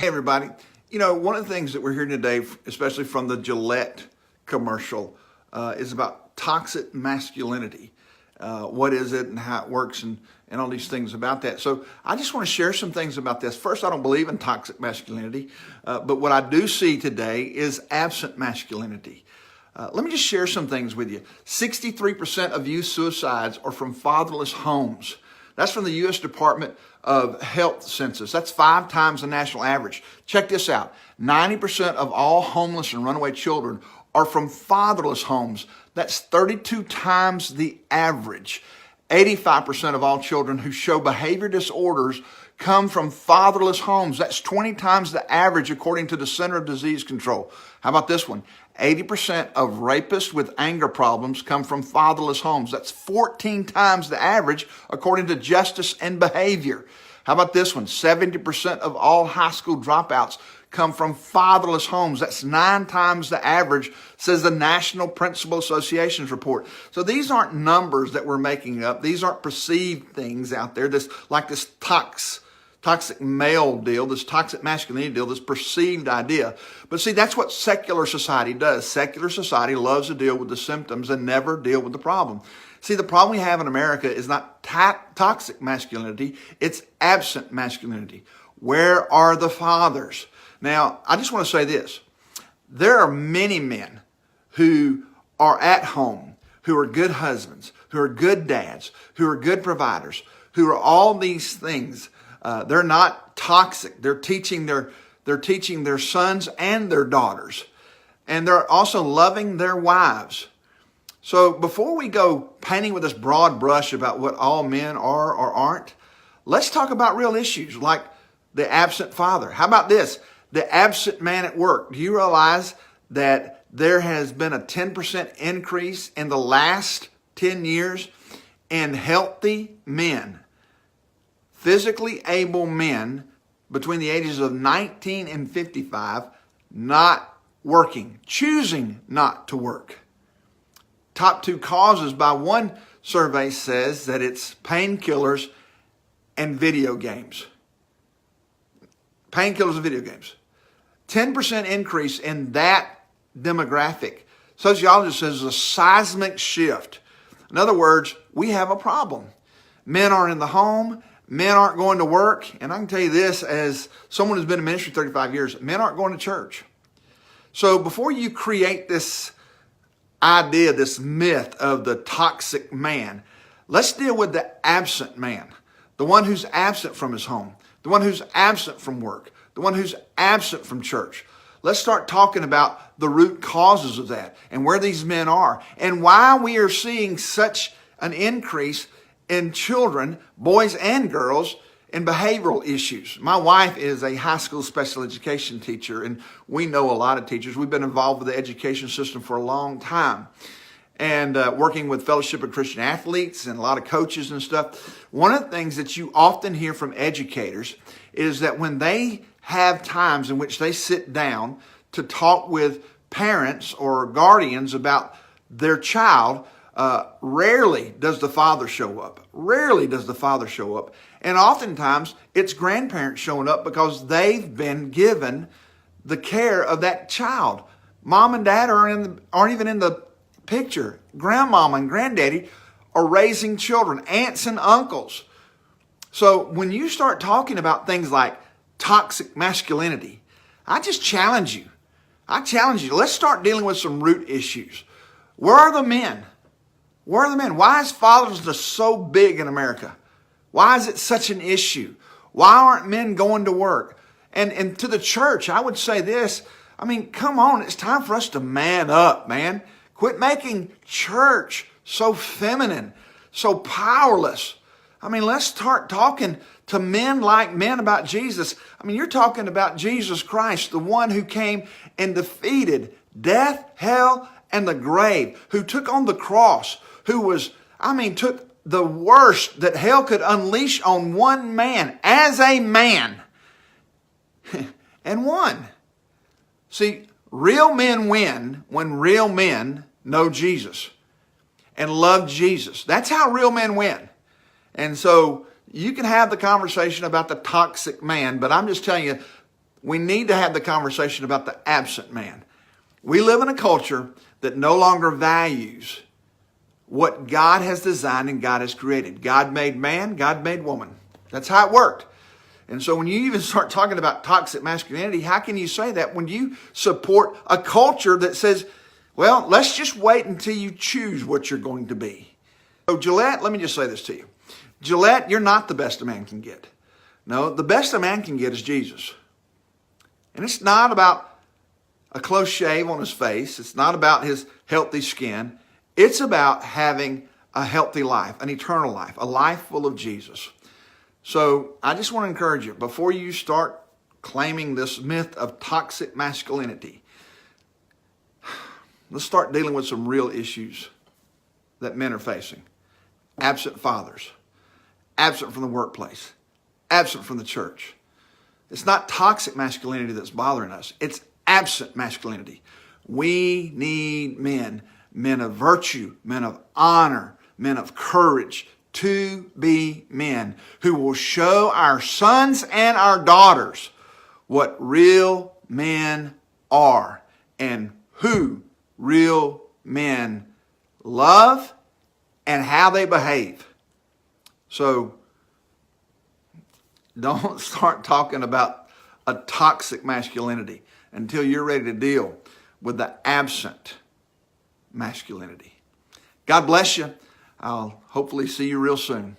Hey, everybody. One of the things that we're hearing today, especially from the Gillette commercial, is about toxic masculinity. What is it and how it works and all these things about that. So I just want to share some things about this. First, I don't believe in toxic masculinity, but what I do see today is absent masculinity. Let me just share some things with you. 63% of youth suicides are from fatherless homes. That's from the U.S. Department of Health census. That's 5 times the national average. Check this out. 90% of all homeless and runaway children are from fatherless homes. That's 32 times the average. 85% of all children who show behavior disorders come from fatherless homes. That's 20 times the average according to the Center of Disease Control. How about this one? 80% of rapists with anger problems come from fatherless homes. That's 14 times the average according to Justice and Behavior. How about this one? 70% of all high school dropouts come from fatherless homes. That's 9 times the average, says the National Principal Association's report. So these aren't numbers that we're making up. These aren't perceived things out there. This toxic male deal, this toxic masculinity deal, this perceived idea. But see, that's what secular society does. Secular society loves to deal with the symptoms and never deal with the problem. See, the problem we have in America is not toxic masculinity, it's absent masculinity. Where are the fathers? Now, I just want to say this. There are many men who are at home, who are good husbands, who are good dads, who are good providers, who are all these things. They're not toxic. They're teaching their sons and their daughters. And they're also loving their wives. So before we go painting with this broad brush about what all men are or aren't, let's talk about real issues like the absent father. How about this? The absent man at work. Do you realize that there has been a 10% increase in the last 10 years in healthy men? Physically able men between the ages of 19 and 55 not working, choosing not to work. Top 2 causes by one survey says that it's painkillers and video games. Painkillers and video games. 10% increase in that demographic. Sociologists says a seismic shift. In other words, we have a problem. Men aren't in the home. Men aren't going to work. And I can tell you this, as someone who's been in ministry 35 years, men aren't going to church. So before you create this idea, this myth of the toxic man, let's deal with the absent man. The one who's absent from his home. The one who's absent from work. The one who's absent from church. Let's start talking about the root causes of that and where these men are and why we are seeing such an increase in children, boys and girls, in behavioral issues. My wife is a high school special education teacher, and we know a lot of teachers. We've been involved with the education system for a long time and working with Fellowship of Christian Athletes and a lot of coaches and stuff. One of the things that you often hear from educators is that when they have times in which they sit down to talk with parents or guardians about their child, rarely does the father show up. Rarely does the father show up. And oftentimes it's grandparents showing up because they've been given the care of that child. Mom and dad aren't even in the picture. Grandmama and granddaddy are raising children, aunts and uncles. So when you start talking about things like toxic masculinity, I just challenge you. Let's start dealing with some root issues. Where are the men? Where are the men? Why is fatherlessness so big in America? Why is it such an issue? Why aren't men going to work? And to the church, I would say this. I mean, come on. It's time for us to man up, man. Quit making church so feminine, so powerless. I mean, let's start talking to men like men about Jesus. I mean, you're talking about Jesus Christ, the one who came and defeated death, hell, and the grave, who took on the cross, who took the worst that hell could unleash on one man as a man and won. See, real men win when real men know Jesus and love Jesus. That's how real men win. And so you can have the conversation about the toxic man, but I'm just telling you, we need to have the conversation about the absent man. We live in a culture that no longer values what God has designed and God has created. God made man, God made woman. That's how it worked. And so when you even start talking about toxic masculinity, how can you say that when you support a culture that says, well, let's just wait until you choose what you're going to be. So Gillette, let me just say this to you. Gillette, you're not the best a man can get. No, the best a man can get is Jesus. And it's not about a close shave on his face. It's not about his healthy skin. It's about having a healthy life, an eternal life, a life full of Jesus. So I just want to encourage you, before you start claiming this myth of toxic masculinity, let's start dealing with some real issues that men are facing. Absent fathers, absent from the workplace, absent from the church. It's not toxic masculinity that's bothering us. It's absent masculinity. We need men of virtue, men of honor, men of courage, to be men who will show our sons and our daughters what real men are and who real men love and how they behave. So don't start talking about a toxic masculinity until you're ready to deal with the absent masculinity. God bless you. I'll hopefully see you real soon.